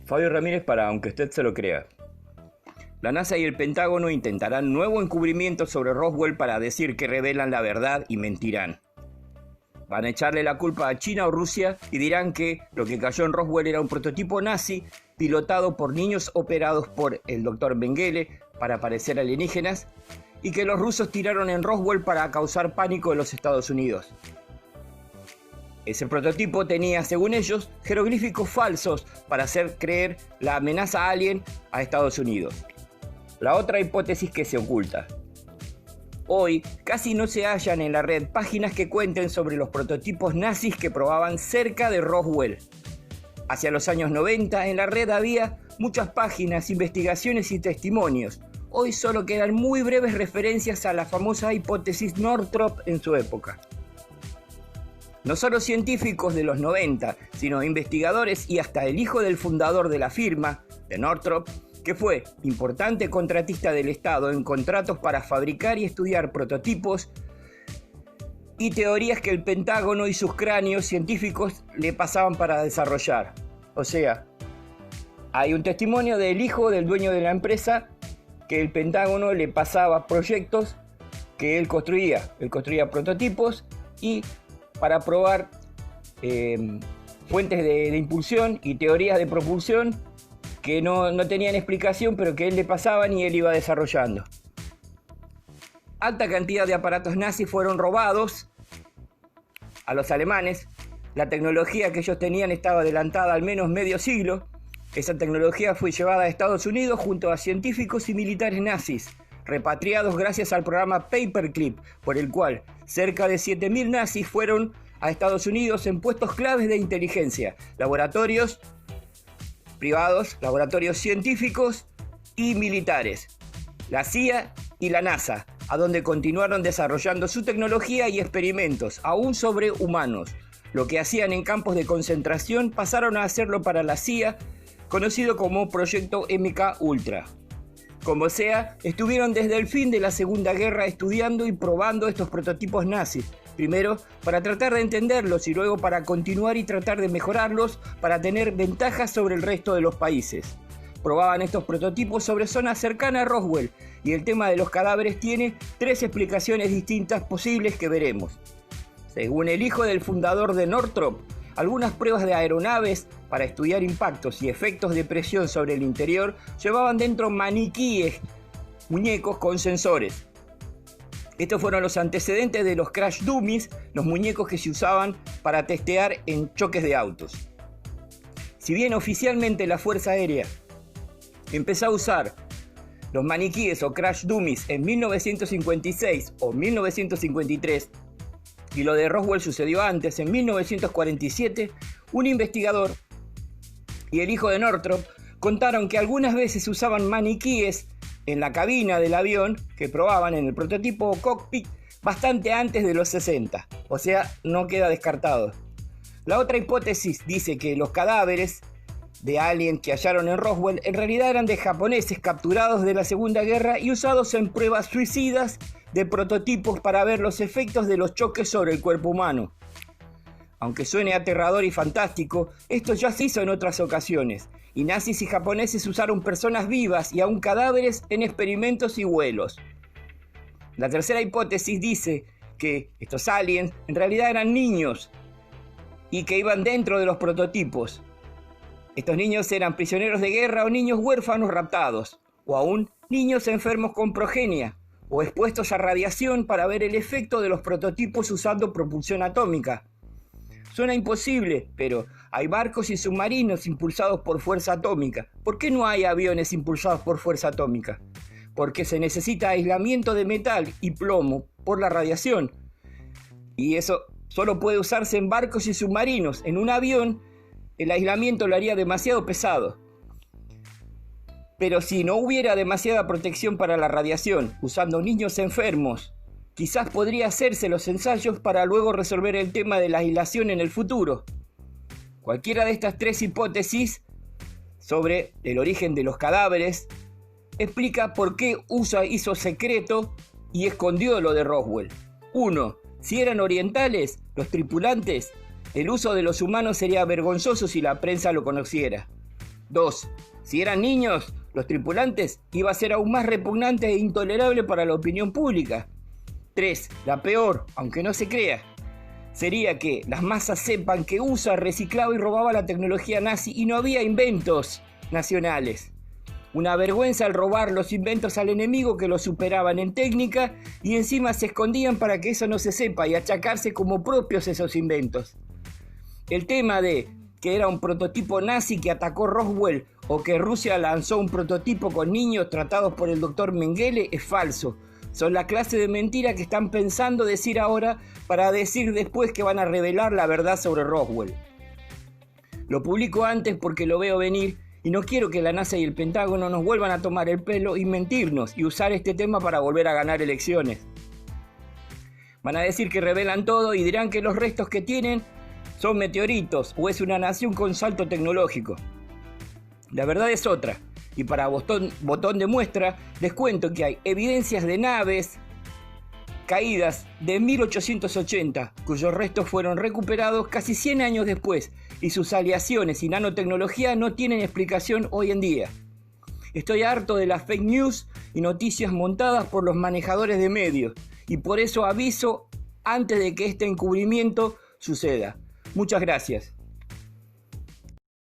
Fabio Ramírez para Aunque usted se lo crea. La NASA y el Pentágono intentarán nuevo encubrimiento sobre Roswell para decir que revelan la verdad y mentirán. Van a echarle la culpa a China o Rusia y dirán que lo que cayó en Roswell era un prototipo nazi pilotado por niños operados por el Dr. Mengele para parecer alienígenas y que los rusos tiraron en Roswell para causar pánico en los Estados Unidos. Ese prototipo tenía, según ellos, jeroglíficos falsos para hacer creer la amenaza alien a Estados Unidos. La otra hipótesis que se oculta. Hoy casi no se hallan en la red páginas que cuenten sobre los prototipos nazis que probaban cerca de Roswell. Hacia los años 90 en la red había muchas páginas, investigaciones y testimonios. Hoy solo quedan muy breves referencias a la famosa hipótesis Northrop en su época. No solo científicos de los 90, sino investigadores y hasta el hijo del fundador de la firma, de Northrop, que fue importante contratista del Estado en contratos para fabricar y estudiar prototipos y teorías que el Pentágono y sus cráneos científicos le pasaban para desarrollar. O sea, hay un testimonio del hijo del dueño de la empresa que el Pentágono le pasaba proyectos que él construía. Él construía prototipos y para probar fuentes de impulsión y teorías de propulsión que no tenían explicación, pero que él le pasaban y él iba desarrollando. Alta cantidad de aparatos nazis fueron robados a los alemanes. La tecnología que ellos tenían estaba adelantada al menos medio siglo. Esa tecnología fue llevada a Estados Unidos junto a científicos y militares nazis, repatriados gracias al programa Paperclip, por el cual cerca de 7.000 nazis fueron a Estados Unidos en puestos claves de inteligencia, laboratorios privados, laboratorios científicos y militares, la CIA y la NASA, a donde continuaron desarrollando su tecnología y experimentos, aún sobre humanos. Lo que hacían en campos de concentración pasaron a hacerlo para la CIA, conocido como Proyecto MK Ultra. Como sea, estuvieron desde el fin de la Segunda Guerra estudiando y probando estos prototipos nazis, primero para tratar de entenderlos y luego para continuar y tratar de mejorarlos para tener ventajas sobre el resto de los países. Probaban estos prototipos sobre zonas cercanas a Roswell y el tema de los cadáveres tiene 3 explicaciones distintas posibles que veremos. Según el hijo del fundador de Northrop, algunas pruebas de aeronaves para estudiar impactos y efectos de presión sobre el interior llevaban dentro maniquíes, muñecos con sensores. Estos fueron los antecedentes de los crash dummies, los muñecos que se usaban para testear en choques de autos. Si bien oficialmente la Fuerza Aérea empezó a usar los maniquíes o crash dummies en 1956 o 1953, y lo de Roswell sucedió antes, en 1947, un investigador y el hijo de Northrop contaron que algunas veces usaban maniquíes en la cabina del avión que probaban en el prototipo cockpit bastante antes de los 60, o sea, no queda descartado. La otra hipótesis dice que los cadáveres de alien que hallaron en Roswell en realidad eran de japoneses capturados de la Segunda Guerra y usados en pruebas suicidas de prototipos para ver los efectos de los choques sobre el cuerpo humano. Aunque suene aterrador y fantástico, esto ya se hizo en otras ocasiones, y nazis y japoneses usaron personas vivas y aún cadáveres en experimentos y vuelos. La tercera hipótesis dice que estos aliens en realidad eran niños y que iban dentro de los prototipos. Estos niños eran prisioneros de guerra o niños huérfanos raptados, o aún niños enfermos con progenia, o expuestos a radiación para ver el efecto de los prototipos usando propulsión atómica. Suena imposible, pero hay barcos y submarinos impulsados por fuerza atómica. ¿Por qué no hay aviones impulsados por fuerza atómica? Porque se necesita aislamiento de metal y plomo por la radiación. Y eso solo puede usarse en barcos y submarinos. En un avión, el aislamiento lo haría demasiado pesado. Pero si no hubiera demasiada protección para la radiación, usando niños enfermos, quizás podría hacerse los ensayos para luego resolver el tema de la aislación en el futuro. Cualquiera de estas 3 hipótesis sobre el origen de los cadáveres explica por qué USA hizo secreto y escondió lo de Roswell. 1. Si eran orientales, los tripulantes, el uso de los humanos sería vergonzoso si la prensa lo conociera. 2. Si eran niños, los tripulantes, iba a ser aún más repugnante e intolerable para la opinión pública. 3. La peor, aunque no se crea, sería que las masas sepan que USA reciclaba y robaba la tecnología nazi y no había inventos nacionales. Una vergüenza al robar los inventos al enemigo que los superaban en técnica y encima se escondían para que eso no se sepa y achacarse como propios esos inventos. El tema de que era un prototipo nazi que atacó Roswell o que Rusia lanzó un prototipo con niños tratados por el doctor Mengele es falso. Son la clase de mentira que están pensando decir ahora para decir después que van a revelar la verdad sobre Roswell. Lo publico antes porque lo veo venir y no quiero que la NASA y el Pentágono nos vuelvan a tomar el pelo y mentirnos y usar este tema para volver a ganar elecciones. Van a decir que revelan todo y dirán que los restos que tienen son meteoritos o es una nación con salto tecnológico. La verdad es otra. Y para botón de muestra, les cuento que hay evidencias de naves caídas de 1880, cuyos restos fueron recuperados casi 100 años después, y sus aleaciones y nanotecnología no tienen explicación hoy en día. Estoy harto de las fake news y noticias montadas por los manejadores de medios, y por eso aviso antes de que este encubrimiento suceda. Muchas gracias.